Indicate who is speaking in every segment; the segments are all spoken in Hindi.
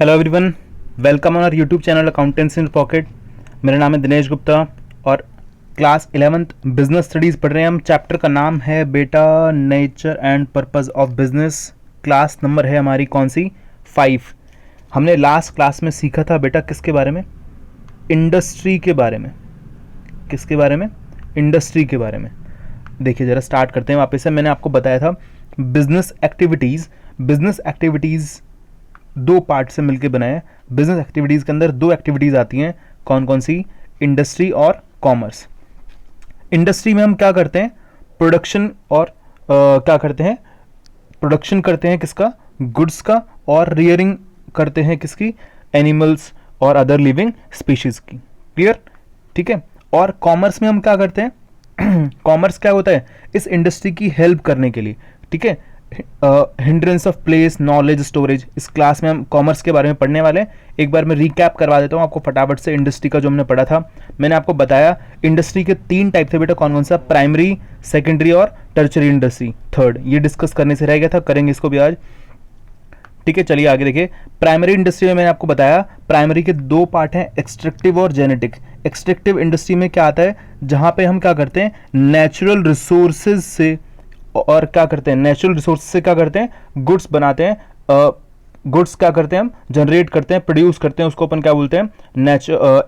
Speaker 1: Hello everyone, welcome on our YouTube channel accountancy in pocket. मेरा नाम है दिनेश गुप्ता और क्लास 11th बिजनेस स्टडीज़ पढ़ रहे हैं हम। चैप्टर का नाम है बेटा nature and purpose of business. Class number है हमारी कौन सी? 5। हमने लास्ट क्लास में सीखा था बेटा किसके बारे में? इंडस्ट्री के बारे में। किसके बारे में? इंडस्ट्री के बारे में। देखिए ज़रा स्टार्ट करते हैं वापस से। मैंने आपको बताया था बिजनेस एक्टिविटीज़ दो पार्ट से मिलकर बनाए। बिजनेस एक्टिविटीज़ के अंदर दो एक्टिविटीज़ आती हैं, कौन कौन सी? इंडस्ट्री और कॉमर्स। इंडस्ट्री में हम क्या करते हैं? प्रोडक्शन और क्या करते हैं? प्रोडक्शन करते हैं किसका? गुड्स का। और रियरिंग करते हैं किसकी? एनिमल्स और अदर लिविंग स्पीशीज की। क्लियर? ठीक है। और कॉमर्स में हम क्या करते हैं? कॉमर्स क्या होता है? इस इंडस्ट्री की हेल्प करने के लिए। ठीक है। Hindrance of place, knowledge, storage. इस क्लास में हम कॉमर्स के बारे में पढ़ने वाले हैं। एक बार मैं रिकैप करवा देता हूँ आपको फटाफट से इंडस्ट्री का जो हमने पढ़ा था। मैंने आपको बताया इंडस्ट्री के 3 टाइप थे बेटा, कौन कौन सा? प्राइमरी, सेकेंडरी और टर्चरी इंडस्ट्री। थर्ड ये डिस्कस करने से रह गया था, करेंगे इसको भी आज। ठीक है, चलिए आगे देखिए। प्राइमरी इंडस्ट्री में मैंने आपको बताया प्राइमरी के 2 पार्ट हैं, एक्सट्रैक्टिव और जेनेटिक। एक्सट्रैक्टिव इंडस्ट्री में क्या आता है? जहाँ पे हम क्या करते हैं? नेचुरल रिसोर्सेज से और क्या करते हैं? नेचुरल रिसोर्स से क्या करते हैं? गुड्स बनाते हैं। गुड्स क्या करते हैं? हम जनरेट करते हैं, प्रोड्यूस करते हैं, उसको अपन क्या बोलते हैं?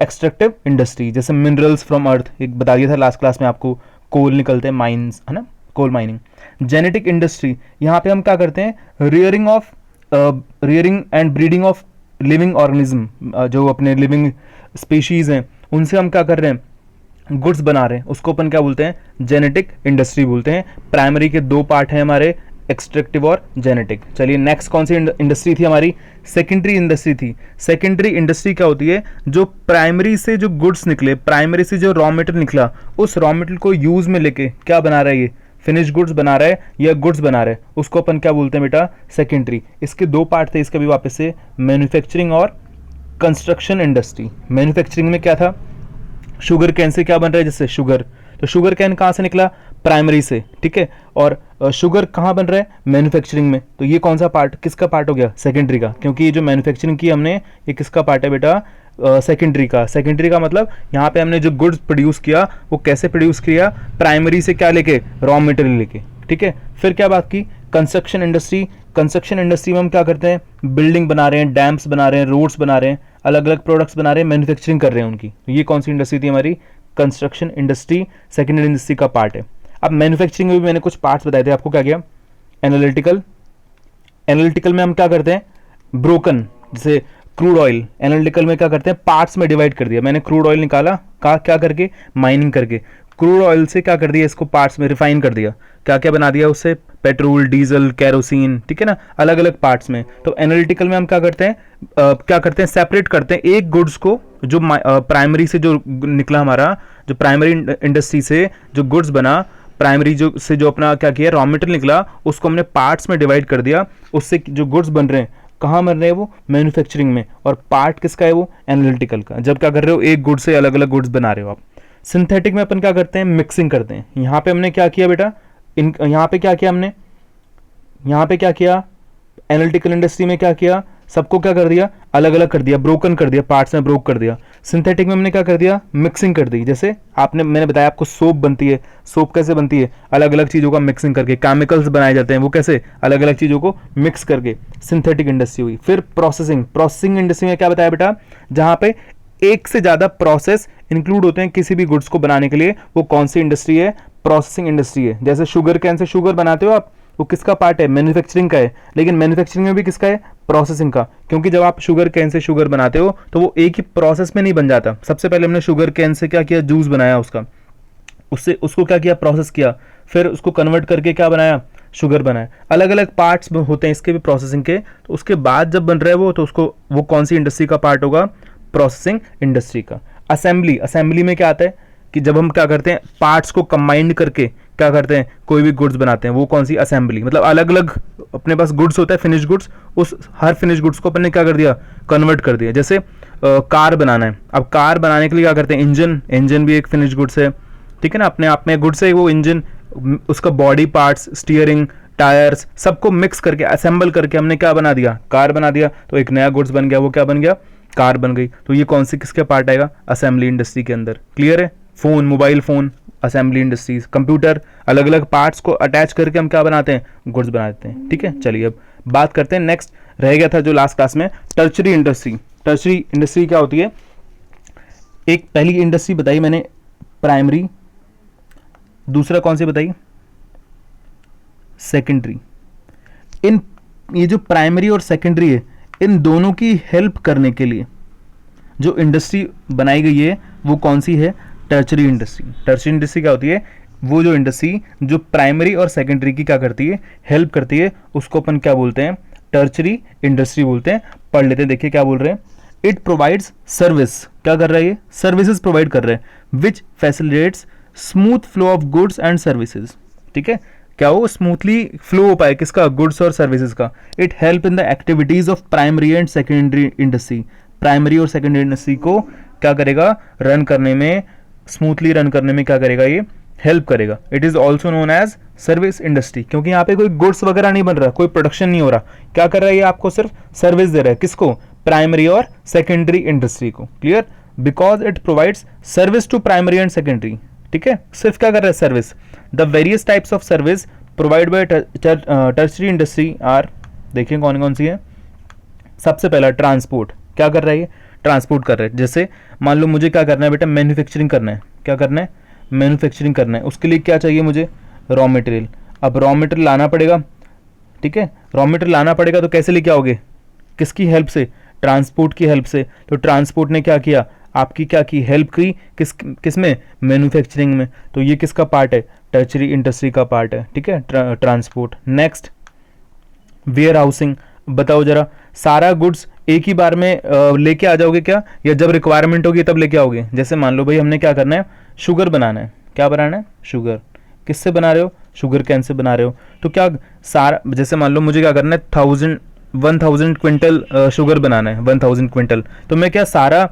Speaker 1: Extractive industry. जैसे मिनरल्स फ्रॉम अर्थ, एक बता दिया था लास्ट क्लास में आपको, कोल निकलते हैं, माइंस, है ना, कोल माइनिंग। जेनेटिक इंडस्ट्री, यहाँ पे हम क्या करते हैं? Rearing and breeding of living organism. जो अपने लिविंग स्पीशीज हैं उनसे हम क्या कर रहे हैं? गुड्स बना रहे हैं, उसको अपन क्या बोलते हैं? जेनेटिक इंडस्ट्री बोलते हैं। प्राइमरी के 2 पार्ट हैं हमारे, एक्सट्रैक्टिव और जेनेटिक। चलिए नेक्स्ट कौन सी इंडस्ट्री थी हमारी? सेकेंडरी इंडस्ट्री थी। सेकेंडरी इंडस्ट्री क्या होती है? जो प्राइमरी से जो गुड्स निकले, प्राइमरी से जो रॉ मटेरियल निकला, उस रॉ मटेरियल को यूज में लेके क्या बना रहा है? ये फिनिश गुड्स बना रहा है या गुड्स बना रहा है, उसको अपन क्या बोलते हैं बेटा? सेकेंडरी। इसके 2 पार्ट थे इसके भी वापस से, मैन्युफैक्चरिंग और कंस्ट्रक्शन इंडस्ट्री। मैन्युफैक्चरिंग में क्या था? शुगर कैन से क्या बन रहा है? जैसे शुगर, तो शुगर कैन कहाँ से निकला? प्राइमरी से। ठीक है। और शुगर कहाँ बन रहा है? मैन्युफैक्चरिंग में। तो ये कौन सा पार्ट, किसका पार्ट हो गया? सेकेंडरी का। क्योंकि ये जो मैन्युफैक्चरिंग की हमने, ये किसका पार्ट है बेटा? सेकेंडरी का। सेकेंडरी का मतलब यहाँ पे हमने जो गुड्स प्रोड्यूस किया वो कैसे प्रोड्यूस किया? प्राइमरी से क्या लेके? रॉ मटेरियल लेके। ठीक है। फिर क्या बात की? Construction industry. कंस्ट्रक्शन इंडस्ट्री में हम क्या करते हैं? बिल्डिंग बना रहे हैं, डैम्स बना रहे हैं, रोड्स बना रहे हैं, अलग अलग प्रोडक्ट्स बना रहे हैं, मैन्युफैक्चरिंग कर रहे हैं उनकी। तो ये कौन सी इंडस्ट्री थी हमारी? कंस्ट्रक्शन इंडस्ट्री सेकेंडरी इंडस्ट्री का पार्ट है। अब मैन्युफैक्चरिंग में भी मैंने कुछ पार्ट्स बताए थे आपको, क्या किया? एनालिटिकल। एनालिटिकल में हम क्या करते हैं? ब्रोकन, जैसे क्रूड ऑयल, एनालिटिकल में क्या करते हैं? पार्ट्स में डिवाइड कर दिया। मैंने क्रूड ऑयल निकाला, क्या करके? माइनिंग करके। क्रूड ऑयल से क्या कर दिया? इसको पार्ट्स में रिफाइन कर दिया। क्या क्या बना दिया उससे? Petrol, diesel, kerosene. ठीक है ना, अलग अलग पार्ट्स में। तो एनालिटिकल में हम क्या करते हैं? क्या करते हैं? सेपरेट करते हैं एक गुड्स को, जो प्राइमरी से जो निकला हमारा, जो प्राइमरी इंडस्ट्री से जो गुड्स बना, प्राइमरी जो से जो अपना क्या किया? रॉ मटेरियल निकला, उसको हमने पार्ट्स में डिवाइड कर दिया। उससे जो गुड्स बन रहे हैं कहाँ बन रहे हैं? वो मैन्युफैक्चरिंग में। और पार्ट किसका है? वो एनालिटिकल का। जब क्या कर रहे हो? एक गुड से अलग अलग गुड्स बना रहे हो आप। सिंथेटिक में अपन क्या करते हैं? मिक्सिंग करते हैं। यहाँ पे हमने क्या किया बेटा? यहाँ पे क्या किया हमने? यहाँ पे क्या किया? एनालिटिकल इंडस्ट्री में क्या किया? सबको क्या कर दिया? अलग अलग कर दिया, ब्रोकन कर दिया, पार्ट्स में ब्रोक कर दिया। सिंथेटिक में हमने क्या कर दिया? मिक्सिंग कर दी। जैसे मैंने बताया आपको सोप बनती है। सोप कैसे बनती है? अलग अलग चीज़ों का मिक्सिंग करके। केमिकल्स बनाए जाते हैं, वो कैसे? अलग अलग चीज़ों को मिक्स करके। सिंथेटिक इंडस्ट्री हुई। फिर प्रोसेसिंग। प्रोसेसिंग इंडस्ट्री में क्या बताया बेटा? जहाँ पे एक से ज़्यादा प्रोसेस इंक्लूड होते हैं किसी भी गुड्स को बनाने के लिए, वो कौन सी इंडस्ट्री है? प्रोसेसिंग इंडस्ट्री है। जैसे शुगर कैन से शुगर बनाते हो आप, वो किसका पार्ट है? मैन्युफैक्चरिंग का है। लेकिन मैन्युफैक्चरिंग में भी किसका है? प्रोसेसिंग का। क्योंकि जब आप शुगर कैन से शुगर बनाते हो तो वो एक ही प्रोसेस में नहीं बन जाता। सबसे पहले हमने शुगर कैन से क्या किया? जूस बनाया उसका, उससे उसको क्या किया? प्रोसेस किया, फिर उसको कन्वर्ट करके क्या बनाया? शुगर बनाया। अलग अलग पार्ट्स होते हैं इसके भी प्रोसेसिंग के। तो उसके बाद जब बन रहा है वो, तो उसको वो कौन सी इंडस्ट्री का पार्ट होगा? प्रोसेसिंग इंडस्ट्री का। असेंबली। असेंबली में क्या आता है कि जब हम क्या करते हैं? पार्ट्स को कंबाइंड करके क्या करते हैं? कोई भी गुड्स बनाते हैं, वो कौन सी? असेंबली। मतलब अलग अलग अपने पास गुड्स होता है, फिनिश गुड्स, उस हर फिनिश गुड्स को अपन ने क्या कर दिया? कन्वर्ट कर दिया। जैसे कार बनाना है, अब कार बनाने के लिए क्या करते हैं? इंजन। इंजन भी एक फिनिश गुड्स है। ठीक है ना, अपने आप में गुड्स है वो इंजन। उसका बॉडी पार्ट्स, स्टीयरिंग, टायर्स, सबको मिक्स करके असेंबल करके हमने क्या बना दिया, कार बना दिया। तो एक नया गुड्स बन गया, वो क्या बन गया, कार बन गई। तो ये कौन सी किसके पार्ट आएगा, असेंबली इंडस्ट्री के अंदर। क्लियर है। Phone, mobile phone, assembly industries, computer, अलग अलग पार्ट्स को अटैच करके हम क्या बनाते हैं, गुड्स बनाते हैं। ठीक है, चलिए अब बात करते हैं। नेक्स्ट रह गया था जो लास्ट क्लास में, टर्चरी इंडस्ट्री। टर्चरी इंडस्ट्री क्या होती है, एक पहली इंडस्ट्री बताई मैंने प्राइमरी, दूसरा कौन सी बताई, सेकेंडरी। इन ये जो प्राइमरी और सेकेंडरी है, इन दोनों की हेल्प करने के लिए जो इंडस्ट्री बनाई गई है वो कौन सी है, टर्चरी इंडस्ट्री। टर्चरी इंडस्ट्री क्या होती है, वो जो इंडस्ट्री जो प्राइमरी और सेकेंडरी की क्या करती है, हेल्प करती है, उसको अपन क्या बोलते हैं, टर्चरी इंडस्ट्री बोलते हैं। पढ़ लेते हैं, देखिए क्या बोल रहे हैं। इट प्रोवाइड्स सर्विस, क्या कर रहा है ये, सर्विसेज प्रोवाइड कर रहे हैं, which facilitates smooth flow of goods and services. ठीक है, क्या वो स्मूथली फ्लो हो पाए, किसका, गुड्स और सर्विसेज का। It help in the activities of primary and secondary industry. Primary और सेकेंडरी इंडस्ट्री को क्या करेगा, रन करने में, स्मूथली रन करने में क्या करेगा, ये हेल्प करेगा। It is also known as service industry, क्योंकि यहाँ पे कोई गुड्स वगैरह नहीं बन रहा, कोई प्रोडक्शन नहीं हो रहा, क्या कर रहा है ये, आपको सिर्फ सर्विस दे रहा है, किसको, प्राइमरी और सेकेंडरी इंडस्ट्री को। Clear, because it provides service to primary and secondary. ठीक है, सिर्फ क्या कर रहा है, service. The various types of service provide by tertiary industry are, देखिए कौन कौन सी है। सबसे पहला ट्रांसपोर्ट, क्या कर रहा है ये, ट्रांसपोर्ट कर रहे हैं। जैसे मान लो मुझे क्या करना है बेटा, मैन्युफैक्चरिंग करना है, क्या करना है, मैन्युफैक्चरिंग करना है। उसके लिए क्या चाहिए मुझे, रॉ मटेरियल। अब रॉ मटेरियल लाना पड़ेगा, ठीक है, रॉ मटेरियल लाना पड़ेगा तो कैसे लेके आओगे, किसकी हेल्प से, ट्रांसपोर्ट की हेल्प से। तो ट्रांसपोर्ट ने क्या किया, आपकी क्या की, हेल्प की, किस में, मैन्युफैक्चरिंग में। तो ये किसका पार्ट है, टर्चरी इंडस्ट्री का पार्ट है। ठीक है, ट्रांसपोर्ट। Next where housing. बताओ जरा, सारा गुड्स एक ही बार में लेके आ जाओगे क्या, या जब रिक्वायरमेंट होगी तब लेके आओगे। जैसे मान लो भाई हमने क्या करना है, शुगर बनाना है, क्या बनाना है, शुगर। किससे बना रहे हो, शुगर कैन से बना रहे हो। तो क्या सारा, जैसे मान लो मुझे क्या करना है, 1000 क्विंटल शुगर बनाना है, 1000 क्विंटल। तो मैं क्या सारा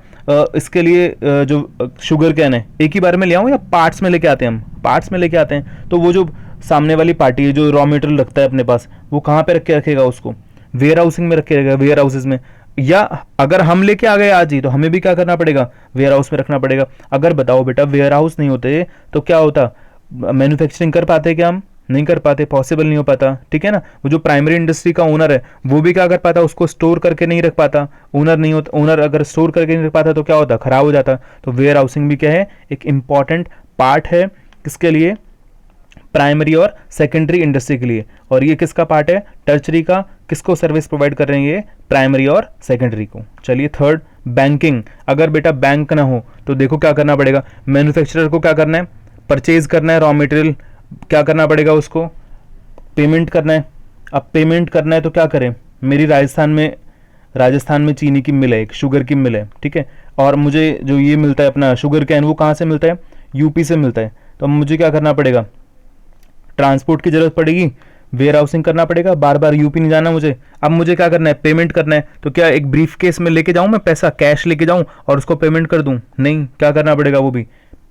Speaker 1: इसके लिए जो शुगर कैन है एक ही बार में ले आऊँ, या पार्ट्स में लेके आते हैं, हम पार्ट्स में लेके आते हैं। तो वो जो सामने वाली पार्टी है जो रॉ मटेरियल रखता है अपने पास, वो कहाँ पे रख के रखेगा, उसको वेयर हाउसिंग में रखेगा, वेयर हाउसेज में। या अगर हम लेके आ गए आज ही, तो हमें भी क्या करना पड़ेगा, वेयर हाउस में रखना पड़ेगा। अगर बताओ बेटा वेयर हाउस नहीं होते तो क्या होता, मैन्युफैक्चरिंग कर पाते क्या हम, नहीं कर पाते, पॉसिबल नहीं हो पाता। ठीक है ना, वो जो प्राइमरी इंडस्ट्री का ओनर है वो भी क्या कर पाता, उसको स्टोर करके नहीं रख पाता। ओनर नहीं होता, ओनर अगर स्टोर करके नहीं रख पाता तो क्या होता, खराब हो जाता। तो वेयर हाउसिंग भी क्या है, एक इंपॉर्टेंट पार्ट है, किसके लिए, प्राइमरी और सेकेंडरी इंडस्ट्री के लिए। और ये किसका पार्ट है, टर्चरी का। किसको सर्विस प्रोवाइड कर रहे हैं ये, प्राइमरी और सेकेंडरी को। चलिए थर्ड, बैंकिंग। अगर बेटा बैंक ना हो तो देखो क्या करना पड़ेगा, मैन्युफैक्चरर को क्या करना है, परचेज करना है रॉ मटेरियल, क्या करना पड़ेगा, उसको पेमेंट करना है। अब पेमेंट करना है तो क्या करें, मेरी राजस्थान में चीनी की मिल है, एक शुगर की मिल है, ठीक है, और मुझे जो ये मिलता है अपना शुगर कैन, वो कहाँ से मिलता है, यूपी से मिलता है। तो मुझे क्या करना पड़ेगा, ट्रांसपोर्ट की जरूरत पड़ेगी, वेयर हाउसिंग करना पड़ेगा, बार बार यूपी नहीं जाना मुझे। अब मुझे क्या करना है, पेमेंट करना है। तो क्या एक ब्रीफ केस में लेके जाऊं मैं पैसा, कैश लेके जाऊं और उसको पेमेंट कर दूं, नहीं, क्या करना पड़ेगा, वो भी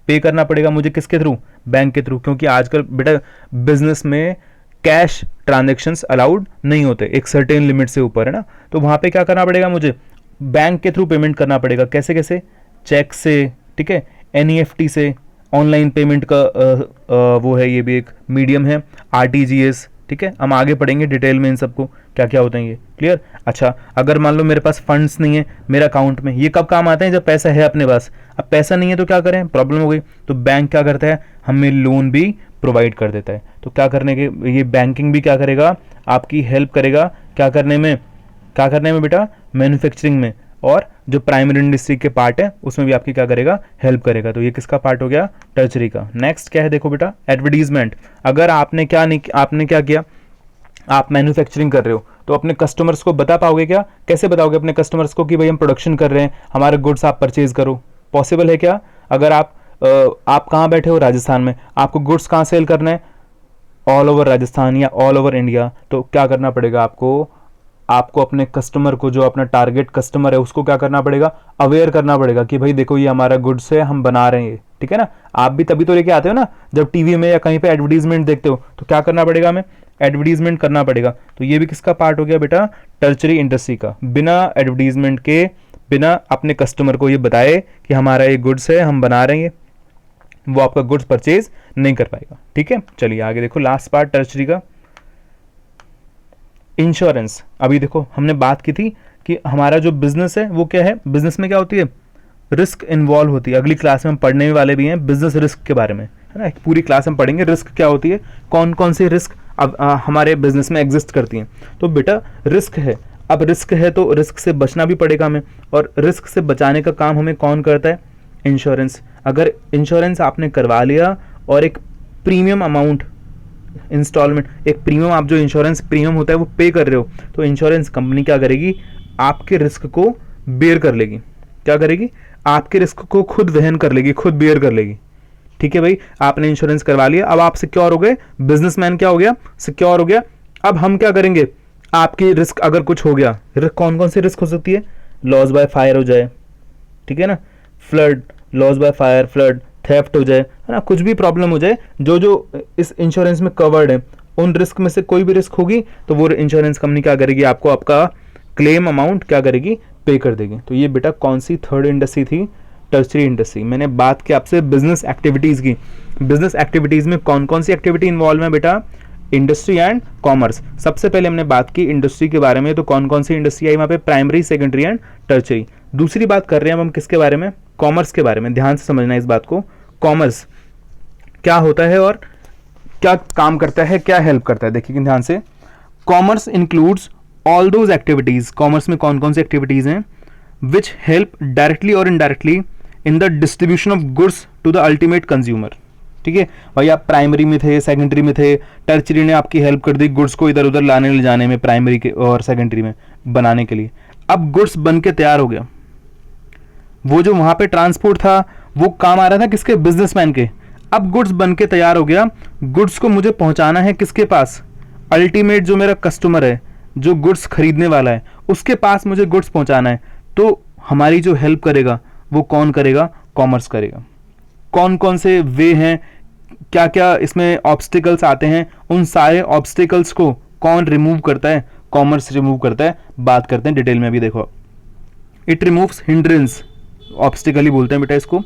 Speaker 1: पे करना पड़ेगा मुझे, किसके थ्रू, बैंक के थ्रू। क्योंकि आजकल बेटा बिजनेस में कैश ट्रांजेक्शन्स अलाउड नहीं होते, एक सर्टेन लिमिट से ऊपर, है ना। तो वहां पे क्या करना पड़ेगा, मुझे बैंक के थ्रू पेमेंट करना पड़ेगा। कैसे कैसे, चेक से, ठीक है, एनईएफटी से, ऑनलाइन पेमेंट का वो है, ये भी एक मीडियम है, आरटीजीएस, ठीक है। हम आगे पढ़ेंगे डिटेल में इन सबको क्या क्या होते हैं ये, क्लियर। अच्छा, अगर मान लो मेरे पास फंड्स नहीं है मेरे अकाउंट में, ये कब काम आते हैं, जब पैसा है अपने पास। अब पैसा नहीं है तो क्या करें, प्रॉब्लम हो गई, तो बैंक क्या करता है, हमें लोन भी प्रोवाइड कर देता है। तो क्या करने के, ये बैंकिंग भी क्या करेगा, आपकी हेल्प करेगा, क्या करने में बेटा, मैन्युफैक्चरिंग में, और जो प्राइमरी इंडस्ट्री के पार्ट है उसमें भी आपकी क्या करेगा, हेल्प करेगा। तो ये किसका पार्ट हो गया, टर्चरी का। नेक्स्ट क्या है, देखो बेटा, एडवर्टीजमेंट। अगर आपने क्या किया, आप मैन्युफैक्चरिंग कर रहे हो तो अपने कस्टमर्स को बता पाओगे क्या, कैसे बताओगे अपने कस्टमर्स को कि भाई हम प्रोडक्शन कर रहे हैं, हमारे गुड्स आप परचेज करो, पॉसिबल है क्या। अगर आप कहाँ बैठे हो, राजस्थान में, आपको गुड्स कहाँ सेल करना है, ऑल ओवर राजस्थान या ऑल ओवर इंडिया। तो क्या करना पड़ेगा आपको अपने कस्टमर को, जो अपना टारगेट कस्टमर है, उसको क्या करना पड़ेगा, अवेयर करना पड़ेगा कि भाई देखो ये हमारा गुड्स है, हम बना रहे हैं, ठीक है ना। आप भी तभी तो लेके आते हो ना, जब टीवी में या कहीं पे एडवर्टीजमेंट देखते हो, तो क्या करना पड़ेगा हमें, एडवर्टीजमेंट करना पड़ेगा। तो ये भी किसका पार्ट हो गया बेटा, टर्शरी इंडस्ट्री का। बिना एडवर्टीजमेंट के, बिना अपने कस्टमर को ये बताए कि हमारा ये गुड्स है, हम बना रहे हैं, वो आपका गुड्स परचेज नहीं कर पाएगा। ठीक है, चलिए आगे देखो लास्ट पार्ट टर्शरी का, इंश्योरेंस। अभी देखो हमने बात की थी कि हमारा जो बिजनेस है वो क्या है, बिजनेस में क्या होती है, रिस्क इन्वॉल्व होती है। अगली क्लास में हम पढ़ने वाले भी हैं बिजनेस रिस्क के बारे में, है ना। एक पूरी क्लास हम पढ़ेंगे रिस्क क्या होती है, कौन कौन सी रिस्क अब हमारे बिजनेस में एग्जिस्ट करती हैं। तो बेटा रिस्क है, अब रिस्क है तो रिस्क से बचना भी पड़ेगा हमें, और रिस्क से बचाने का काम हमें कौन करता है, इंश्योरेंस। अगर इंश्योरेंस आपने करवा लिया और एक प्रीमियम अमाउंट इंस्टॉलमेंट, एक प्रीमियम, आप जो इंश्योरेंस प्रीमियम होता है वो पे कर रहे हो, तो इंश्योरेंस कंपनी क्या करेगी, आपके रिस्क को बेयर कर लेगी। क्या करेगी, आपके रिस्क को खुद वहन कर लेगी, खुद बेयर कर लेगी। ठीक है भाई, आपने इंश्योरेंस करवा लिया, अब आप सिक्योर हो गए, बिजनेसमैन क्या हो गया, सिक्योर हो गया। अब हम क्या करेंगे, आपकी रिस्क अगर कुछ हो गया, कौन कौन सी रिस्क हो सकती है, लॉस बाय फायर हो जाए, ठीक है ना, flood, loss by fire, flood, theft हो जाए, है ना, कुछ भी प्रॉब्लम हो जाए, जो जो इस इंश्योरेंस में कवर्ड है, उन रिस्क में से कोई भी रिस्क होगी तो वो इंश्योरेंस कंपनी क्या करेगी, आपको आपका क्लेम अमाउंट क्या करेगी, पे कर देगी। तो ये बेटा कौन सी थर्ड इंडस्ट्री थी, टर्शरी इंडस्ट्री। मैंने बात की आपसे बिजनेस एक्टिविटीज की, बिजनेस एक्टिविटीज में कौन कौन सी एक्टिविटी इन्वॉल्व है बेटा, इंडस्ट्री एंड कॉमर्स। सबसे पहले हमने बात की इंडस्ट्री के बारे में, तो कौन कौन सी इंडस्ट्री आई वहां पे, प्राइमरी, सेकेंडरी एंड टर्शरी। दूसरी बात कर रहे हैं हम किसके बारे में, कॉमर्स के बारे में। ध्यान से समझना इस बात को, कॉमर्स क्या होता है और क्या काम करता है, क्या हेल्प करता है, देखिए ध्यान से। Commerce includes all those activities, commerce में कौन कौन सी एक्टिविटीज हैं, विच हेल्प डायरेक्टली और indirectly in the distribution of goods to the ultimate consumer. ठीक है भाई, आप प्राइमरी में थे, सेकेंडरी में थे, टर्शरी ने आपकी हेल्प कर दी गुड्स को इधर उधर लाने ले जाने में, प्राइमरी के और सेकेंडरी में बनाने के लिए। अब गुड्स बन के तैयार हो गया, वो जो वहां पे ट्रांसपोर्ट था वो काम आ रहा था किसके, बिजनेसमैन के। अब गुड्स बन के तैयार हो गया, गुड्स को मुझे पहुंचाना है किसके पास, अल्टीमेट जो मेरा कस्टमर है, जो गुड्स खरीदने वाला है, उसके पास मुझे गुड्स पहुंचाना है। तो हमारी जो हेल्प करेगा वो कौन करेगा, कॉमर्स करेगा। कौन कौन से वे हैं, क्या क्या इसमें ऑब्स्टिकल्स आते हैं, उन सारे ऑब्स्टिकल्स को कौन रिमूव करता है, कॉमर्स रिमूव करता है। बात करते हैं डिटेल में अभी, देखो इट रिमूव्स हिंड्रेंस, ऑब्स्टिकल ही बोलते हैं बेटा इसको।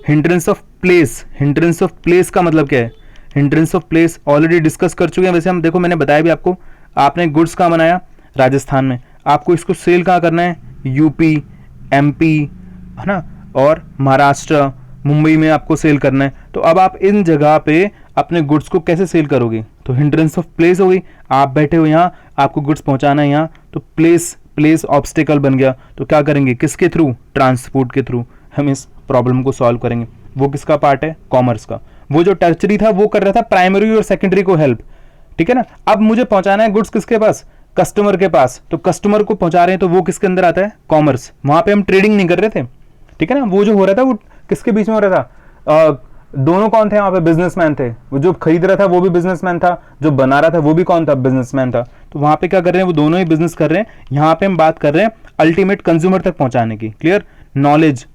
Speaker 1: Hindrance of place, hindrance of place का मतलब क्या है, hindrance of place already discuss कर चुके हैं वैसे हम, देखो मैंने बताया भी आपको। आपने गुड्स कहाँ बनाया, राजस्थान में, आपको इसको सेल कहाँ करना है, यूपी, एमपी, है ना, और महाराष्ट्र, मुंबई में आपको सेल करना है। तो अब आप इन जगह पे अपने गुड्स को कैसे सेल करोगे, तो हिंड्रेंस ऑफ प्लेस हो गई, आप बैठे हो यहाँ, आपको गुड्स पहुंचाना है यहाँ, तो प्लेस ऑब्स्टिकल बन गया। तो क्या करेंगे, किसके थ्रू, ट्रांसपोर्ट के थ्रू हम इस प्रॉब्लम को सॉल्व करेंगे। वो किसका पार्ट है, कॉमर्स का। वो जो टर्शरी था वो कर रहा था प्राइमरी और सेकेंडरी को हेल्प, ठीक है ना। अब मुझे पहुंचाना है गुड्स किसके पास, कस्टमर के पास, तो कस्टमर को पहुंचा रहे हैं, तो वो किसके अंदर आता है, कॉमर्स। वहां पे हम ट्रेडिंग नहीं कर रहे थे, ठीक है ना, वो जो हो रहा था वो किसके बीच में हो रहा था, दोनों कौन थे वहां पे, बिजनेसमैन थे। वो जो खरीद रहा था वो भी बिजनेसमैन था, जो बना रहा था वो भी कौन था, बिजनेसमैन था। तो वहां पे क्या कर रहे हैं, वो दोनों ही बिजनेस कर रहे हैं। यहाँ पे हम बात कर रहे हैं अल्टीमेट कंज्यूमर तक पहुंचाने की। Clear, knowledge,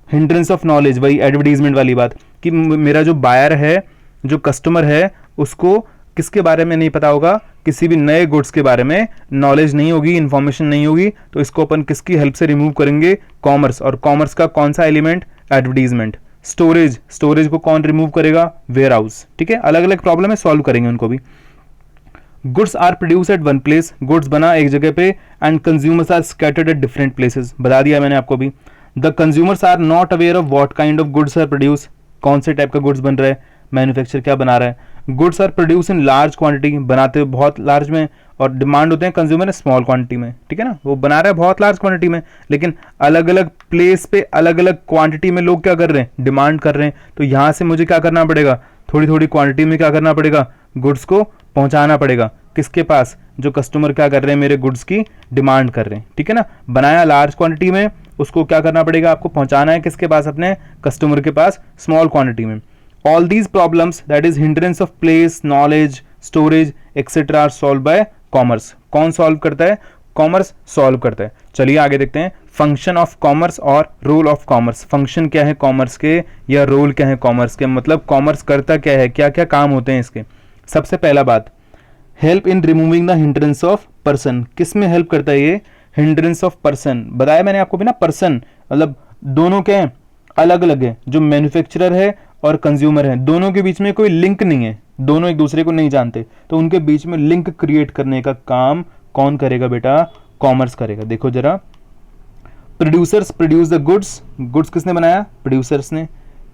Speaker 1: hindrance of knowledge, वही एडवर्टीजमेंट वाली बात कि मेरा जो बायर है, जो कस्टमर है, उसको किसके बारे में नहीं पता होगा, किसी भी नए गुड्स के बारे में नॉलेज नहीं होगी, इंफॉर्मेशन नहीं होगी, तो इसको अपन किसकी हेल्प से रिमूव करेंगे, कॉमर्स। और कॉमर्स का कौन सा एलिमेंट, एडवर्टीजमेंट। स्टोरेज, स्टोरेज को कौन रिमूव करेगा, वेयर हाउस। ठीक है, अलग अलग प्रॉब्लम है, सॉल्व करेंगे उनको भी। Goods are produce at one place, goods बना एक जगह पे, and consumers are scattered at different places, बता दिया मैंने आपको भी। The consumers are not aware of what kind of goods are produce, कौन से टाइप का गुड्स बन रहा है, मैन्युफैक्चर क्या बना रहा है। Goods are produce in large quantity, बनाते हैं बहुत लार्ज में, और डिमांड होते हैं कंज्यूमर स्मॉल क्वांटिटी में, ठीक है ना। वो बना रहा है बहुत लार्ज क्वांटिटी में, लेकिन अलग अलग प्लेस पे अलग अलग क्वांटिटी में लोग क्या कर रहे हैं, डिमांड कर रहे हैं। तो यहाँ से मुझे क्या करना पड़ेगा, थोड़ी थोड़ी क्वांटिटी में क्या करना पड़ेगा, गुड्स को पहुंचाना पड़ेगा किसके पास, जो कस्टमर क्या कर रहे हैं, मेरे गुड्स की डिमांड कर रहे हैं, ठीक है ना। बनाया लार्ज क्वांटिटी में, उसको क्या करना पड़ेगा, आपको पहुंचाना है किसके पास, अपने कस्टमर के पास स्मॉल क्वांटिटी में। All these problems, that is hindrance of place, knowledge, storage etcetera, are solve by commerce. कौन सॉल्व करता है, कॉमर्स सॉल्व करता है। चलिए आगे देखते हैं फंक्शन ऑफ कॉमर्स और रोल ऑफ कॉमर्स। फंक्शन क्या है कॉमर्स के, या रोल क्या है कॉमर्स के, मतलब कॉमर्स करता क्या है, क्या क्या काम होते हैं इसके। सबसे पहला बात, help in removing the hindrance of person, किस में हेल्प करता है ये, हिंड्रेंस ऑफ पर्सन। बताया मैंने आपको भी ना, पर्सन मतलब दोनों क्या है, अलग अलग है, जो मैन्युफैक्चरर है और कंज्यूमर है, दोनों के बीच में कोई लिंक नहीं है, दोनों एक दूसरे को नहीं जानते, तो उनके बीच में लिंक क्रिएट करने का काम कौन करेगा बेटा, कॉमर्स करेगा। देखो जरा, producers produce the goods, goods किसने बनाया, प्रोड्यूसर्स ने।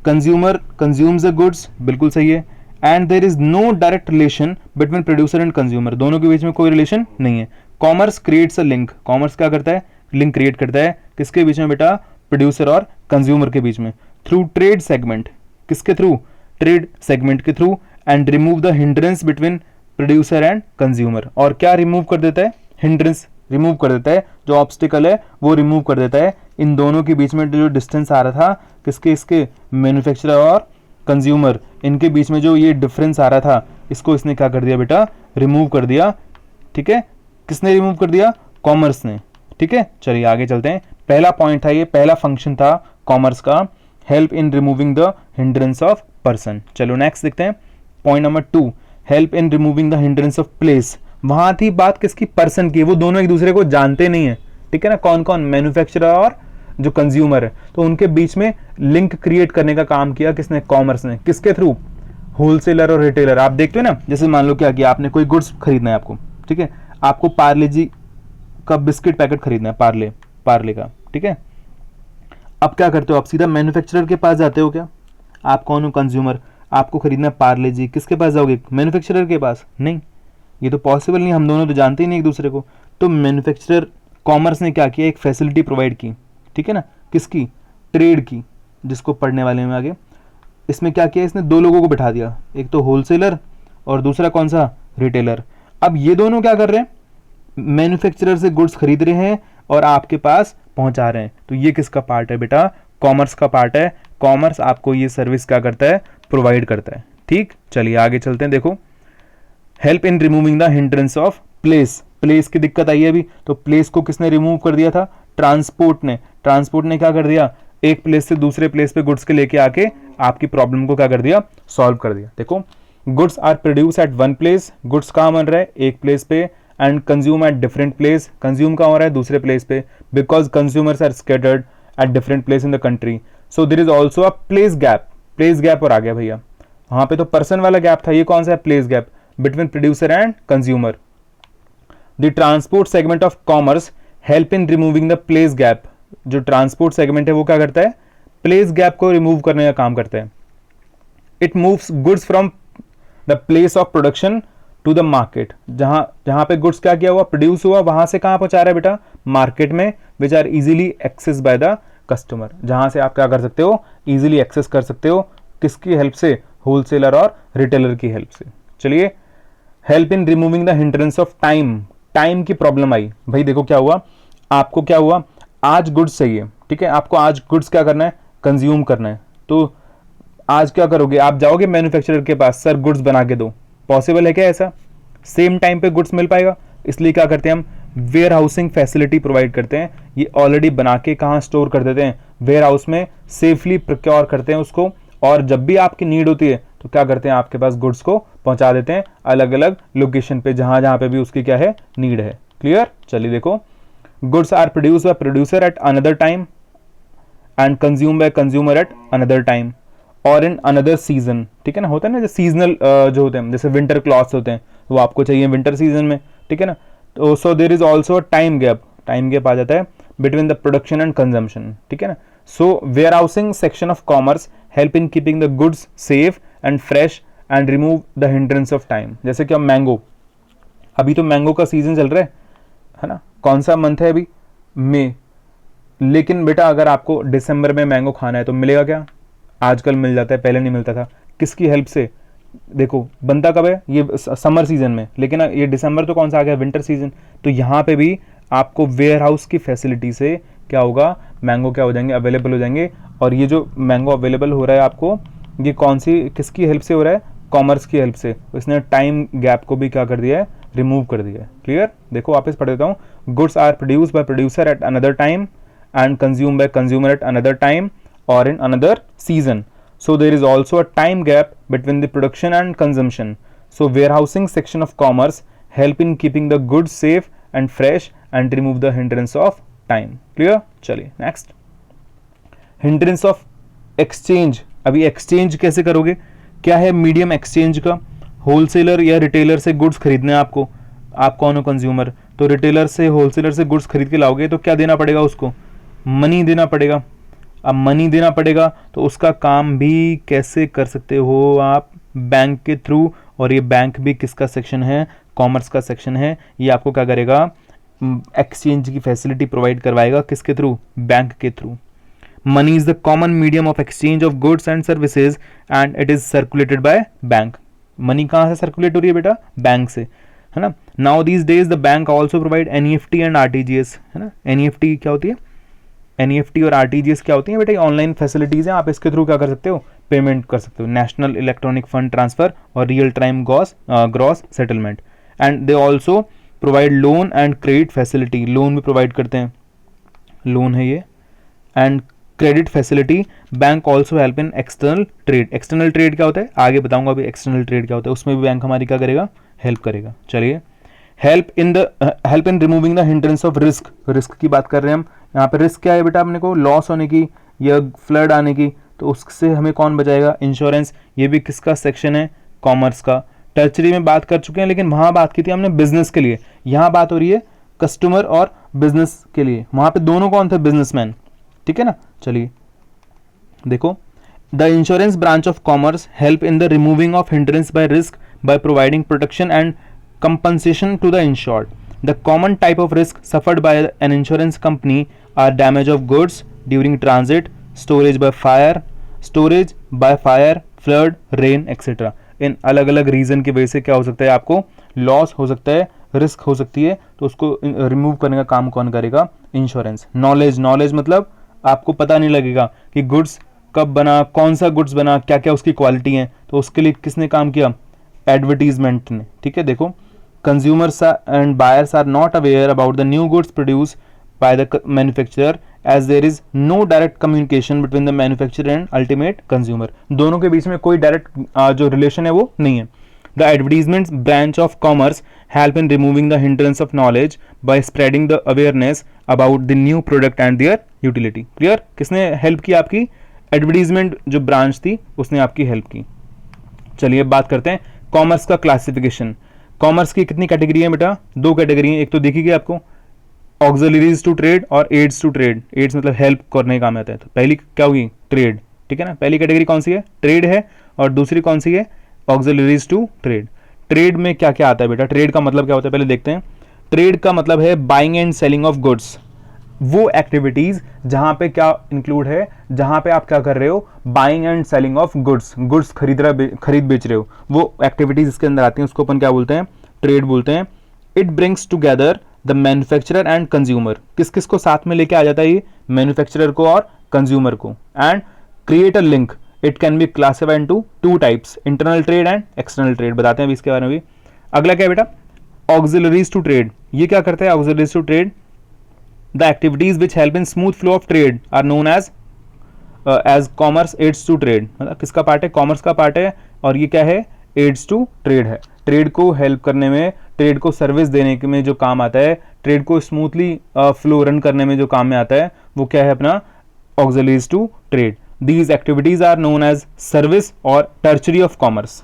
Speaker 1: कंज्यूमर कंज्यूम्स द गुड्स, बिल्कुल सही है। And there is no direct relation between producer and consumer, दोनों के बीच में कोई रिलेशन नहीं है। Commerce creates a link, commerce क्या करता है, लिंक क्रिएट करता है, किसके बीच में बेटा, प्रोड्यूसर और कंज्यूमर के बीच में, थ्रू ट्रेड सेगमेंट, किसके थ्रू, ट्रेड सेगमेंट के through. And remove the hindrance between producer and consumer, और क्या रिमूव कर देता है, हिंड्रेंस रिमूव कर देता है, जो ऑब्स्टिकल है वो रिमूव कर देता है। इन दोनों के बीच में जो डिस्टेंस आ रहा था, किसके, इसके मैन्युफैक्चरर और कंज्यूमर, इनके बीच में जो ये डिफरेंस आ रहा था, इसको इसने क्या कर दिया बेटा, रिमूव कर दिया। ठीक है, किसने रिमूव कर दिया, कॉमर्स ने। ठीक है, चलिए आगे चलते हैं। पहला पॉइंट था ये, पहला फंक्शन था कॉमर्स का, help in removing the hindrance of person. चलो नेक्स्ट देखते हैं, point number 2, help in removing the hindrance of place. वहां थी बात किसकी, पर्सन की, वो दोनों एक दूसरे को जानते नहीं है। ठीक है ना, कौन कौन, मैन्युफैक्चरर और जो कंज्यूमर है, तो उनके बीच में लिंक क्रिएट करने का काम किया किसने, कॉमर्स ने। किसके थ्रू, होलसेलर और रिटेलर। आप देखते हो ना, जैसे मान लो क्या किया आपने, कोई गुड्स खरीदना है आपको, ठीक है, आपको पार्ले जी का बिस्किट पैकेट खरीदना है, पार्ले पार्ले का, ठीक है। अब क्या करते हो आप, सीधा मैन्युफैक्चरर के पास जाते हो क्या, आप कौन हो, कंज्यूमर, आपको खरीदना है पार्ले जी, किसके पास जाओगे, मैन्युफैक्चरर के पास, नहीं, ये तो पॉसिबल नहीं, हम दोनों तो जानते ही नहीं एक दूसरे को। तो मैन्युफैक्चरर, कॉमर्स ने क्या किया, एक फैसिलिटी प्रोवाइड की, ठीक है ना, किसकी, ट्रेड की, जिसको पढ़ने वाले में आगे। इसमें क्या किया, इसने दो लोगों को बिठा दिया, एक तो होलसेलर और दूसरा कौन सा, रिटेलर। अब ये दोनों क्या कर रहे हैं, मैन्युफैक्चरर से गुड्स खरीद रहे हैं और आपके पास पहुंचा रहे हैं। तो ये किसका पार्ट है बेटा, कॉमर्स का पार्ट है। कॉमर्स आपको ये सर्विस क्या करता है, प्रोवाइड करता है। ठीक, चलिए आगे चलते हैं। देखो, help in removing the hindrance of place, place की दिक्कत आई है अभी, तो प्लेस को किसने रिमूव कर दिया था, ट्रांसपोर्ट ने। ट्रांसपोर्ट ने क्या कर दिया, एक प्लेस से दूसरे प्लेस पे गुड्स के लेके आके आपकी प्रॉब्लम को क्या कर दिया, सॉल्व कर दिया। देखो, goods are produce at one place, goods कहाँ बन रहा है, एक प्लेस पे, and consume at different place, consume कहाँ हो रहा है, दूसरे प्लेस पे, because consumers are scattered at different place in the country, so there is also a place gap. Place gap और आ गया भैया, वहां पे तो पर्सन वाला गैप था, ये कौन सा है, place gap between producer and consumer. The transport segment of commerce help in removing the place gap. जो ट्रांसपोर्ट सेगमेंट है वो क्या करता है, प्लेस गैप को रिमूव करने का काम करता है। It moves goods from the place of production to the market, जहां पे गुड्स क्या किया हुआ, प्रोड्यूस हुआ, वहां से कहां पहुंचा रहा है बेटा, मार्केट में, which are easily access by the customer, जहां से आप क्या कर सकते हो, इजीली एक्सेस कर सकते हो, किसकी हेल्प से, होलसेलर और रिटेलर की हेल्प से। चलिए, help in removing the hindrance of time, time की प्रॉब्लम आई भाई। देखो क्या हुआ, आपको क्या हुआ, आज गुड्स चाहिए, ठीक है, आपको आज गुड्स क्या करना है, कंज्यूम करना है, तो आज क्या करोगे, आप जाओगे मैन्युफैक्चरर के पास, सर गुड्स बना के दो, पॉसिबल है क्या ऐसा, सेम टाइम पे गुड्स मिल पाएगा, इसलिए क्या करते हैं हम, वेयर हाउसिंग फैसिलिटी प्रोवाइड करते हैं। ये ऑलरेडी बना के कहाँ स्टोर कर देते हैं, वेयर हाउस में, सेफली प्रोक्योर करते हैं उसको, और जब भी आपकी नीड होती है तो क्या करते हैं, आपके पास गुड्स को पहुंचा देते हैं अलग अलग लोकेशन पे, जहां जहां पे भी उसकी क्या है, नीड है। क्लियर, चलिए देखो, goods are produce by producer at another time and consume by consumer at another time और इन अनदर सीजन। ठीक है ना, होता है ना, जो सीजनल जो होते हैं, जैसे विंटर क्लॉथ्स होते हैं, वो आपको चाहिए विंटर सीजन में, ठीक है ना, तो so there is also a time gap आ जाता है between the production and consumption, ठीक है ना। So warehousing section of commerce help in keeping the goods safe and fresh and remove the hindrance of time. जैसे कि अब मैंगो, अभी तो मैंगो का सीजन चल रहा है ना, कौन सा मंथ है अभी, मई, लेकिन बेटा अगर आपको दिसंबर में मैंगो खाना है तो मिलेगा क्या, आजकल मिल जाता है, पहले नहीं मिलता था, किसकी हेल्प से, देखो बनता कब है, ये समर सीजन में, लेकिन ये दिसंबर तो कौन सा आ गया, विंटर सीजन, तो यहाँ पे भी आपको वेयर हाउस की फैसिलिटी से क्या होगा, मैंगो क्या हो जाएंगे, अवेलेबल हो जाएंगे। और ये जो मैंगो अवेलेबल हो रहा है आपको, ये कौन सी, किसकी हेल्प से हो रहा है, कॉमर्स की हेल्प से, इसने टाइम गैप को भी क्या कर दिया है, रिमूव कर दिया है। क्लियर, देखो वापस पढ़ देता हूँ, goods are produce by producer at another time and consumed by consumer at another time or in another season. So there is also a time gap between the production and consumption. So warehousing section of commerce help in keeping the goods safe and fresh and remove the hindrance of time. Clear? चलिए नेक्स्ट, हिंड्रेंस ऑफ एक्सचेंज। अभी एक्सचेंज कैसे करोगे, क्या है मीडियम एक्सचेंज का? होलसेलर या रिटेलर से गुड्स खरीदने हैं आपको, आप कौन हो? कंज्यूमर। तो रिटेलर से होलसेलर से गुड्स खरीद के लाओगे तो क्या देना पड़ेगा उसको? मनी देना पड़ेगा। अब मनी देना पड़ेगा तो उसका काम भी कैसे कर सकते हो आप? बैंक के थ्रू। और ये बैंक भी किसका सेक्शन है? कॉमर्स का सेक्शन है। ये आपको क्या करेगा? एक्सचेंज की फैसिलिटी प्रोवाइड करवाएगा। किसके थ्रू? बैंक के through. Money is the common medium of exchange of goods and services and it is circulated by bank. Money कहाँ से सर्कुलेट हो रही है बेटा? बैंक से, है ना। Now these days the bank also provide NEFT and RTGS, है ना। एनईएफटी क्या होती है? एनईएफटी और आरटीजीएस क्या होती है बेटा? ऑनलाइन फैसिलिटीज हैं, आप इसके थ्रू क्या कर सकते हो? पेमेंट कर सकते हो। नेशनल इलेक्ट्रॉनिक फंड ट्रांसफर और real time gross settlement. And they also provide loan and credit facility, loan भी प्रोवाइड करते हैं, लोन है ये, and credit facility. Bank also help in external trade. External trade क्या होता है आगे बताऊंगा अभी। एक्सटर्नल ट्रेड क्या होता है, उसमें भी बैंक हमारी क्या करेगा? हेल्प करेगा। चलिए, help in removing the hindrance of risk. Risk की बात कर रहे हैं हम। यहाँ पे रिस्क क्या है बेटा? अपने को लॉस होने की या फ्लड आने की, तो उससे हमें कौन बचाएगा? इंश्योरेंस। ये भी किसका सेक्शन है? कॉमर्स का। टर्चरी में बात कर चुके हैं, लेकिन वहां बात की थी हमने बिजनेस के लिए, यहाँ बात हो रही है कस्टमर और बिजनेस के लिए। वहां पे दोनों कौन थे? बिजनेसमैन, ठीक है ना। चलिए देखो, the insurance branch of commerce help in the removing of hindrance by risk by providing protection and compensation to the insured. The common type of risk suffered by an insurance company are damage of goods during transit, storage by fire, flood, rain, etc. इन अलग अलग रीजन की वजह से क्या हो सकता है? आपको लॉस हो सकता है, रिस्क हो सकती है, तो उसको रिमूव करने का काम कौन करेगा? इंश्योरेंस। नॉलेज, नॉलेज मतलब आपको पता नहीं लगेगा कि गुड्स कब बना, कौन सा गुड्स बना, क्या क्या उसकी क्वालिटी है, तो उसके लिए किसने काम किया? एडवर्टीजमेंट ने, ठीक है। देखो, consumers and buyers are not aware about the new goods produced by the manufacturer as there is no direct communication between the manufacturer and ultimate consumer. दोनों के बीच में कोई डायरेक्ट जो रिलेशन है वो नहीं है। The advertisement branch of commerce help in removing the hindrance of knowledge by spreading the awareness about the new product and their utility. Clear? किसने हेल्प की आपकी? एडवर्टीजमेंट जो ब्रांच थी उसने आपकी हेल्प की। चलिए बात करते हैं कॉमर्स का क्लासिफिकेशन। कॉमर्स की कितनी कैटेगरी है बेटा? दो कैटेगरी है। एक तो देखिए आपको ऑक्सिलरीज टू ट्रेड और एड्स टू ट्रेड। एड्स मतलब हेल्प करने का काम आता है। तो पहली क्या होगी? ट्रेड, ठीक है ना। पहली कैटेगरी कौन सी है? ट्रेड है। और दूसरी कौन सी है? Auxiliaries to trade. ट्रेड में क्या क्या आता है बेटा? ट्रेड का मतलब क्या होता है पहले देखते हैं। ट्रेड का मतलब है buying and selling of goods. वो एक्टिविटीज जहां पे क्या इंक्लूड है? जहां पे आप क्या कर रहे हो? Buying and selling of goods, goods खरीद बेच रहे हो, वो एक्टिविटीज इसके अंदर आती हैं। उसको अपन क्या बोलते हैं? ट्रेड बोलते हैं। It brings together the manufacturer and consumer. किस किस को साथ में लेके आ जाता है ये? मैन्युफैक्चरर को और कंज्यूमर को। And create a link. It can be classified into two types, internal trade and external trade. बताते हैं अभी इसके बारे में भी। अगला क्या है बेटा? Auxiliaries to trade. ये क्या करते हैं auxiliaries to trade? The activities which help in smooth flow of trade are known as commerce aids to trade। मतलब किसका पार्ट है? कॉमर्स का पार्ट है। और ये क्या है? एड्स टू ट्रेड है। ट्रेड को हेल्प करने में, ट्रेड को सर्विस देने में जो काम आता है, ट्रेड को स्मूथली फ्लो रन करने में जो काम में आता है, वो क्या है अपना? Auxiliaries to trade. These activities are known as service और टर्चरी ऑफ कॉमर्स।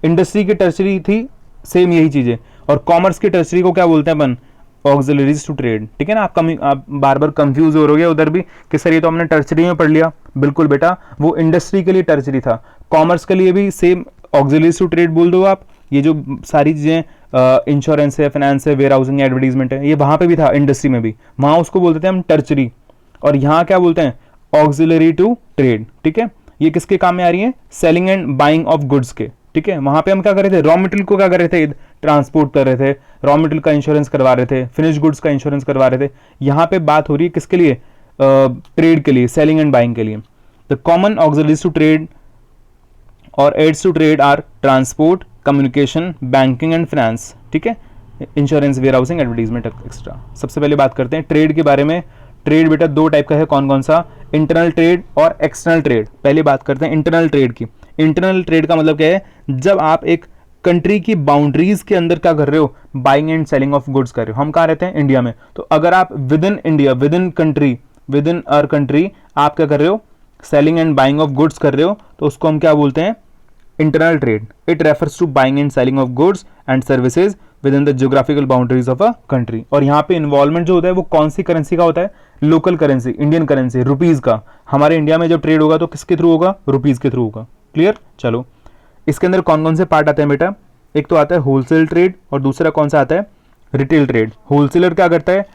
Speaker 1: इंडस्ट्री की टर्चरी थी, सेम यही चीजें। और कॉमर्स की टर्चरी को क्या बोलते हैं अपन? ऑक्सिलरीज टू ट्रेड, ठीक है ना। आप बार बार कंफ्यूज हो रहे उधर भी कि सर ये तो हमने टर्चरी में पढ़ लिया। बिल्कुल बेटा, वो इंडस्ट्री के लिए टर्चरी था। कॉमर्स के लिए भी सेम ऑक्सिलरीज टू ट्रेड बोल दो आप। ये जो सारी चीजें इंश्योरेंस है, फाइनेंस है, वेयर हाउसिंग, एडवर्टीजमेंट है, ये वहां पे भी था इंडस्ट्री में भी। वहां उसको बोलते थे हम टर्चरी, और यहाँ क्या बोलते हैं? ऑक्सिलरी टू ट्रेड, ठीक है। ये किसके काम में आ रही है? Selling and buying of goods के, ठीक है। वहां पे हम क्या कर रहे थे? रॉ मटेरियल को क्या कर रहे थे? ट्रांसपोर्ट कर रहे थे, रॉ मटेरियल का इंश्योरेंस करवा रहे थे, फिनिश गुड्स का इंश्योरेंस करवा रहे थे। यहाँ पे बात हो रही है किसके लिए? ट्रेड के लिए, सेलिंग एंड बाइंग के लिए। The common auxiliaries to trade और aids to trade are transport, communication, banking and finance, ठीक है। Insurance, warehousing, advertisement extra. सबसे पहले बात करते हैं ट्रेड के बारे में। ट्रेड बेटा दो टाइप का है, कौन कौन सा? इंटरनल ट्रेड और एक्सटर्नल ट्रेड। पहले बात करते हैं इंटरनल ट्रेड की। इंटरनल ट्रेड का मतलब क्या है? जब आप एक कंट्री की बाउंड्रीज के अंदर क्या कर रहे हो, buying and selling of goods कर रहे हो। हम कहाँ रहते हैं, इंडिया में, तो अगर आप within India, within country, within our country आप क्या कर रहे हो, selling and buying of goods कर रहे हो, तो उसको हम क्या बोलते हैं, internal trade. It refers to buying and selling of goods and services within the geographical boundaries of a country. और यहाँ पे इन्वॉल्वमेंट जो होता है वो कौन सी करेंसी का होता है, local currency, Indian currency, rupees का। हमारे इंडिया में जब ट्रेड होगा तो किसके थ्रू होगा, रुपीज के थ्रू होगा। क्लियर। चलो इसके अंदर कौन कौन से पार्ट आते हैं बेटा, एक तो आता है होलसेल ट्रेड और दूसरा कौन सा आता है, रिटेल ट्रेड। होलसेलर क्या करता है,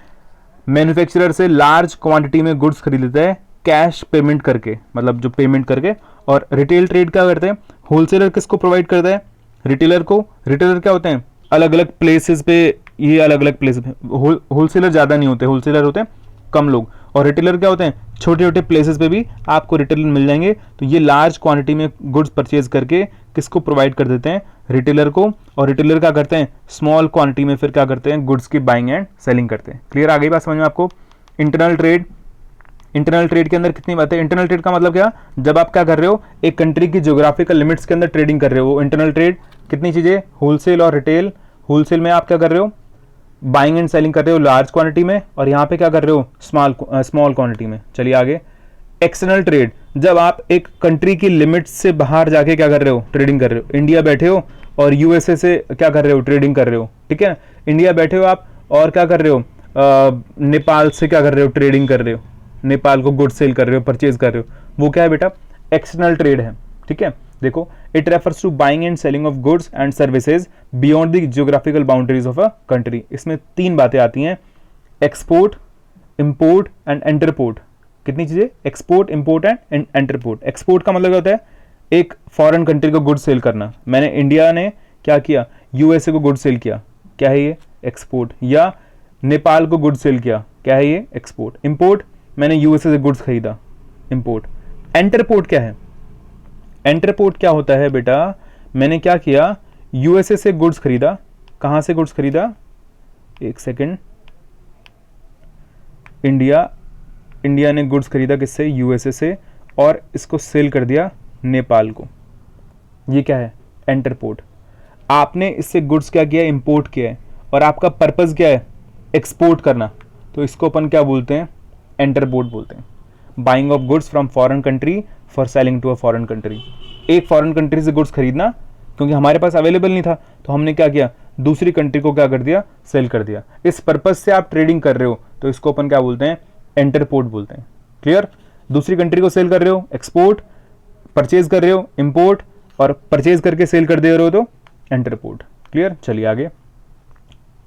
Speaker 1: मैन्युफैक्चरर से लार्ज क्वांटिटी में गुड्स खरीद लेता है कैश पेमेंट करके, मतलब जो पेमेंट करके। और रिटेल ट्रेड क्या करते हैं, होलसेलर किसको प्रोवाइड करता है, रिटेलर को। रिटेलर क्या होते हैं, अलग अलग प्लेसेस पे, ये अलग अलग प्लेस पे, होलसेलर ज़्यादा नहीं होते, होलसेलर होते हैं कम लोग। और रिटेलर क्या होते हैं, छोटे छोटे प्लेसेस पे भी आपको रिटेलर मिल जाएंगे। तो ये लार्ज क्वांटिटी में गुड्स परचेज करके किसको प्रोवाइड कर देते हैं, रिटेलर को। और रिटेलर क्या करते हैं, स्मॉल क्वांटिटी में फिर क्या करते हैं, गुड्स की बाइंग एंड सेलिंग करते हैं। क्लियर, आ गई बात समझ में आपको। इंटरनल ट्रेड, इंटरनल ट्रेड के अंदर कितनी बातें, इंटरनल ट्रेड का मतलब क्या, जब आप क्या कर रहे हो, एक कंट्री की ज्योग्राफिकल लिमिट्स के अंदर ट्रेडिंग कर रहे हो। इंटरनल ट्रेड कितनी चीजें, होलसेल और रिटेल। होलसेल में आप क्या कर रहे हो, बाइंग एंड सेलिंग कर रहे हो लार्ज क्वांटिटी में, और यहाँ पे क्या कर रहे हो, स्मॉल क्वांटिटी में। चलिए आगे। एक्सटर्नल ट्रेड, जब आप एक कंट्री की लिमिट्स से बाहर जाके क्या कर रहे हो, ट्रेडिंग कर रहे हो। इंडिया बैठे हो और यूएसए से क्या कर रहे हो, ट्रेडिंग कर रहे हो, ठीक है। इंडिया बैठे हो आप और क्या कर रहे हो, नेपाल से क्या कर रहे हो, ट्रेडिंग कर रहे हो, नेपाल को गुड सेल कर रहे हो, परचेज कर रहे हो, वो क्या है बेटा, एक्सटर्नल ट्रेड है। ठीक है, देखो, it refers to buying and selling of goods and services beyond the geographical boundaries of a country. इसमें तीन बातें आती हैं, एक्सपोर्ट, इंपोर्ट एंड एंटरपोर्ट। कितनी चीजें, एक्सपोर्ट, इंपोर्ट एंड एंटरपोर्ट। एक्सपोर्ट का मतलब क्या होता है, एक फॉरेन कंट्री को गुड सेल करना। मैंने, इंडिया ने क्या किया, यूएसए को गुड सेल किया, क्या है ये, एक्सपोर्ट। या नेपाल को गुड सेल किया, क्या है ये, एक्सपोर्ट। इंपोर्ट, मैंने यूएसए से गुड्स खरीदा, इंपोर्ट। एंटरपोर्ट क्या है, एंटरपोर्ट क्या होता है बेटा, मैंने क्या किया, यूएसए से गुड्स खरीदा। कहां से गुड्स खरीदा, एक सेकंड, इंडिया ने गुड्स खरीदा किससे, यूएसए से, और इसको सेल कर दिया नेपाल को। ये क्या है, एंटरपोर्ट। आपने इससे गुड्स क्या किया, इंपोर्ट किया है, और आपका पर्पस क्या है, एक्सपोर्ट करना। तो इसको अपन क्या बोलते हैं, एंटरपोर्ट बोलते हैं। Buying of goods from foreign country for selling to a foreign country. एक फॉरेन कंट्री से गुड्स खरीदना, क्योंकि हमारे पास अवेलेबल नहीं था, तो हमने क्या किया, दूसरी कंट्री को क्या कर दिया, सेल कर दिया। इस पर्पस से आप ट्रेडिंग कर रहे हो, तो इसको अपन क्या बोलते हैं, एंटरपोर्ट बोलते हैं। क्लियर, दूसरी कंट्री को सेल कर रहे हो, एक्सपोर्ट, परचेज कर रहे हो, इंपोर्ट, और परचेज करके सेल कर दे रहे हो तो एंटरपोर्ट। क्लियर, चलिए आगे।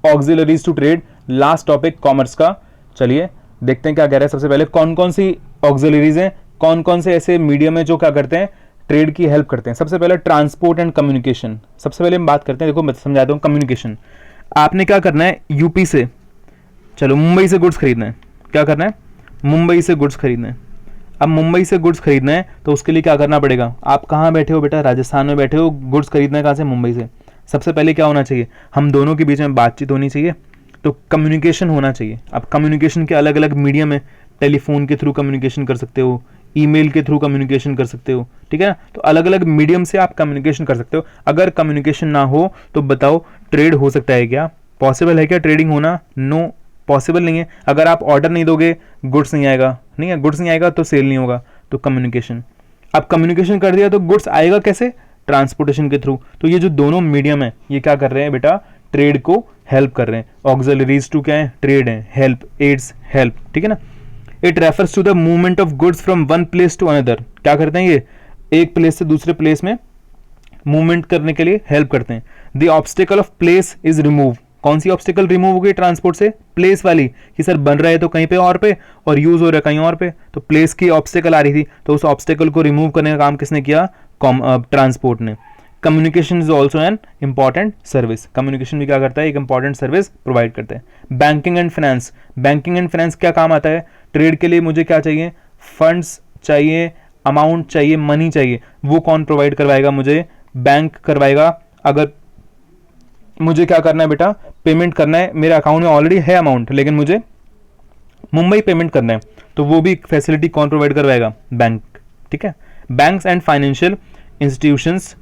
Speaker 1: Auxiliaries to trade, last topic commerce का। चलिए देखते हैं क्या कह रहा है। सबसे पहले कौन कौन सी ऑक्सिलरीज हैं, कौन कौन से ऐसे मीडियम है जो क्या करते हैं, ट्रेड की हेल्प करते हैं। सबसे पहले ट्रांसपोर्ट एंड कम्युनिकेशन। सबसे पहले हम बात करते हैं, देखो मैं समझाता हूँ। कम्युनिकेशन, आपने क्या करना है, यूपी से, चलो मुंबई से गुड्स खरीदना है। क्या करना है, मुंबई से गुड्स खरीदना है। अब मुंबई से गुड्स खरीदना है तो उसके लिए क्या करना पड़ेगा, आप कहाँ बैठे हो बेटा, राजस्थान में बैठे हो, गुड्स खरीदना है कहाँ से, मुंबई से। सबसे पहले क्या होना चाहिए, हम दोनों के बीच में बातचीत होनी चाहिए, तो कम्युनिकेशन होना चाहिए। अब कम्युनिकेशन के अलग अलग मीडियम है, टेलीफोन के थ्रू कम्युनिकेशन कर सकते हो, ईमेल के थ्रू कम्युनिकेशन कर सकते हो, ठीक है ना। तो अलग अलग मीडियम से आप कम्युनिकेशन कर सकते हो। अगर कम्युनिकेशन ना हो तो बताओ ट्रेड हो सकता है क्या, पॉसिबल है क्या ट्रेडिंग होना, नो पॉसिबल नहीं है। अगर आप ऑर्डर नहीं दोगे, गुड्स नहीं आएगा, नहीं है, गुड्स नहीं आएगा तो सेल नहीं होगा। तो कम्युनिकेशन, अब कम्युनिकेशन कर दिया तो गुड्स आएगा कैसे, ट्रांसपोर्टेशन के थ्रू। तो ये जो दोनों मीडियम है ये क्या कर रहे हैं बेटा, ट्रेड को हेल्प कर रहे हैं। ऑक्सिलरीज टू क्या है, ट्रेड है, हेल्प, एड्स, हेल्प, ठीक है ना। It refers to the movement of goods from one place to another. क्या करते हैं ये, एक प्लेस से दूसरे प्लेस में मूवमेंट करने के लिए हेल्प करते हैं। The obstacle of place is remove. कौन सी ऑब्स्टिकल रिमूव हो गई ट्रांसपोर्ट से, प्लेस वाली, कि सर बन रहा है तो कहीं पे और पे और यूज हो रहा है कहीं और पे, तो प्लेस की ऑब्स्टिकल आ रही थी, तो उस ऑब्स्टिकल को रिमूव करने का काम किसने किया, ट्रांसपोर्ट ने। Communication is also an important service. Communication भी क्या करता है, एक इंपॉर्टेंट सर्विस प्रोवाइड करता है। Banking and finance, banking and finance क्या काम आता है, ट्रेड के लिए मुझे क्या चाहिए, फंड्स चाहिए, अमाउंट चाहिए, मनी चाहिए, वो कौन प्रोवाइड करवाएगा, मुझे बैंक करवाएगा। अगर मुझे क्या करना है बेटा, पेमेंट करना है, मेरे अकाउंट में ऑलरेडी है अमाउंट, लेकिन मुझे मुंबई पेमेंट करना है, तो वो भी फैसिलिटी कौन प्रोवाइड करवाएगा, बैंक, ठीक है। Banks and financial institutions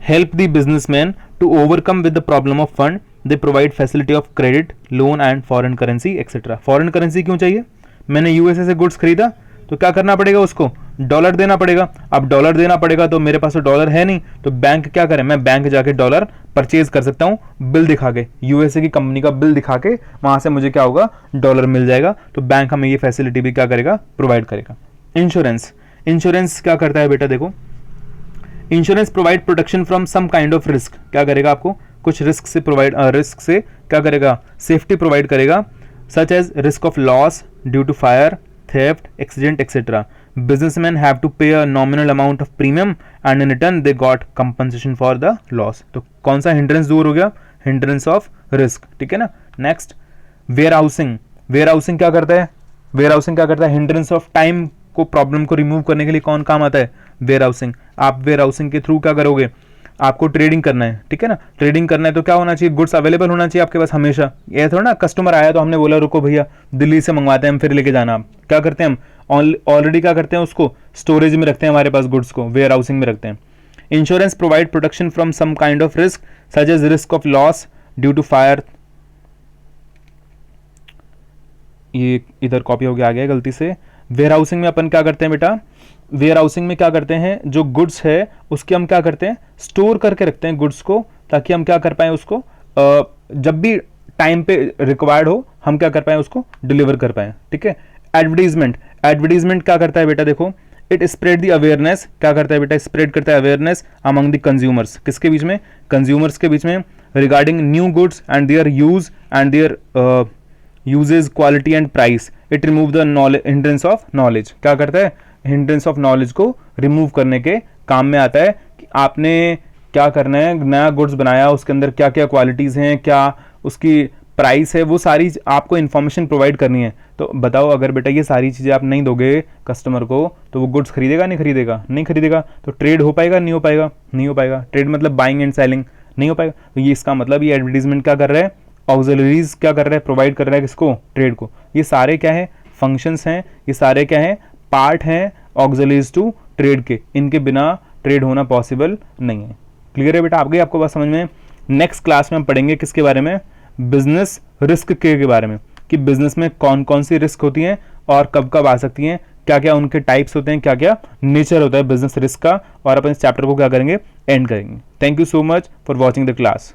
Speaker 1: help the businessman to overcome with the problem of fund they provide facility of credit, loan and foreign currency etcetera. Foreign currency क्यों चाहिए? मैंने यूएसए से गुड्स खरीदा तो क्या करना पड़ेगा, उसको डॉलर देना पड़ेगा। अब डॉलर देना पड़ेगा तो मेरे पास तो डॉलर है नहीं, तो बैंक क्या करे, मैं बैंक जाके डॉलर परचेज कर सकता हूँ बिल दिखा के, यूएसए की कंपनी का बिल दिखा के वहां से मुझे क्या होगा, डॉलर मिल जाएगा। तो बैंक हमें ये फैसिलिटी भी क्या करेगा, प्रोवाइड करेगा। इंश्योरेंस, इंश्योरेंस क्या करता है बेटा, देखो insurance provide protection from some kind of risk. क्या करेगा, आपको कुछ रिस्क से प्रोवाइड, रिस्क से क्या करेगा, सेफ्टी प्रोवाइड करेगा, such as risk of loss due to fire, theft, accident, etc. Businessmen have to pay a nominal amount of premium and in return they got compensation for the loss. तो कौन सा हिंड्रेंस दूर हो गया, हिंड्रेंस ऑफ रिस्क, ठीक है ना। Next warehousing, warehousing क्या करता है, वेयर हाउसिंग क्या करता है, हिंड्रेंस ऑफ टाइम को, प्रॉब्लम को रिमूव करने के लिए कौन काम आता है, वेयर हाउसिंग। आप वेयर हाउसिंग के थ्रू क्या करोगे, आपको ट्रेडिंग करना है, ठीक है ना, ट्रेडिंग करना है तो क्या होना चाहिए, गुड्स अवेलेबल होना चाहिए आपके पास हमेशा। ये थोड़ा ना कस्टमर आया तो हमने बोला रुको भैया दिल्ली से मंगवाते हैं हम फिर लेके जाना। आप क्या करते हैं, हम ऑलरेडी क्या करते हैं, उसको स्टोरेज में रखते हैं, हमारे पास गुड्स को वेयर हाउसिंग में रखते हैं। Insurance provide protection from some kind of risk such as risk of loss due to fire, ये इधर कॉपी हो गया, आ गया गलती से। वेयर हाउसिंग में अपन क्या करते हैं बेटा, वेयर हाउसिंग में क्या करते हैं, जो गुड्स है उसके हम क्या करते हैं, स्टोर करके रखते हैं गुड्स को, ताकि हम क्या कर पाए उसको, जब भी टाइम पे रिक्वायर्ड हो हम क्या कर पाए, उसको डिलीवर कर पाए, ठीक है। एडवर्टीजमेंट, एडवर्टीजमेंट क्या करता है बेटा, देखो इट स्प्रेड द अवेयरनेस, क्या करता है बेटा, स्प्रेड करता है अवेयरनेस अमंग द कंज्यूमर्स, किसके बीच में, कंज्यूमर्स के बीच में, regarding new goods and their use and their usages, quality and price. It remove the knowledge, hindrance of knowledge, क्या करता है, हिंड्रेंस ऑफ नॉलेज को रिमूव करने के काम में आता है कि आपने क्या करना है, नया गुड्स बनाया उसके अंदर क्या क्या क्वालिटीज़ हैं, क्या उसकी प्राइस है, वो सारी आपको इन्फॉर्मेशन प्रोवाइड करनी है। तो बताओ अगर बेटा ये सारी चीज़ें आप नहीं दोगे कस्टमर को तो वो गुड्स खरीदेगा नहीं खरीदेगा, नहीं खरीदेगा, तो ट्रेड हो पाएगा नहीं हो पाएगा, नहीं हो पाएगा। ट्रेड मतलब बाइंग एंड सेलिंग, नहीं हो पाएगा। तो ये इसका मतलब ये एडवर्टीजमेंट क्या कर रहा है, ऑक्सिलरीज क्या कर रहा है, प्रोवाइड कर रहा है किसको, ट्रेड को। ये सारे क्या है, फंक्शंस हैं, ये सारे क्या है, पार्ट हैं ऑक्सिलरीज टू ट्रेड के, इनके बिना ट्रेड होना पॉसिबल नहीं है। क्लियर है बेटा, आप गई आपको बात समझ में। नेक्स्ट क्लास में हम पढ़ेंगे किसके बारे में, बिजनेस रिस्क के बारे में, कि बिजनेस में कौन कौन सी रिस्क होती हैं और कब कब आ सकती हैं, क्या क्या उनके टाइप्स होते हैं, क्या क्या नेचर होता है बिजनेस रिस्क का, और अपन इस चैप्टर को क्या करेंगे, एंड करेंगे। Thank you so much for watching the class.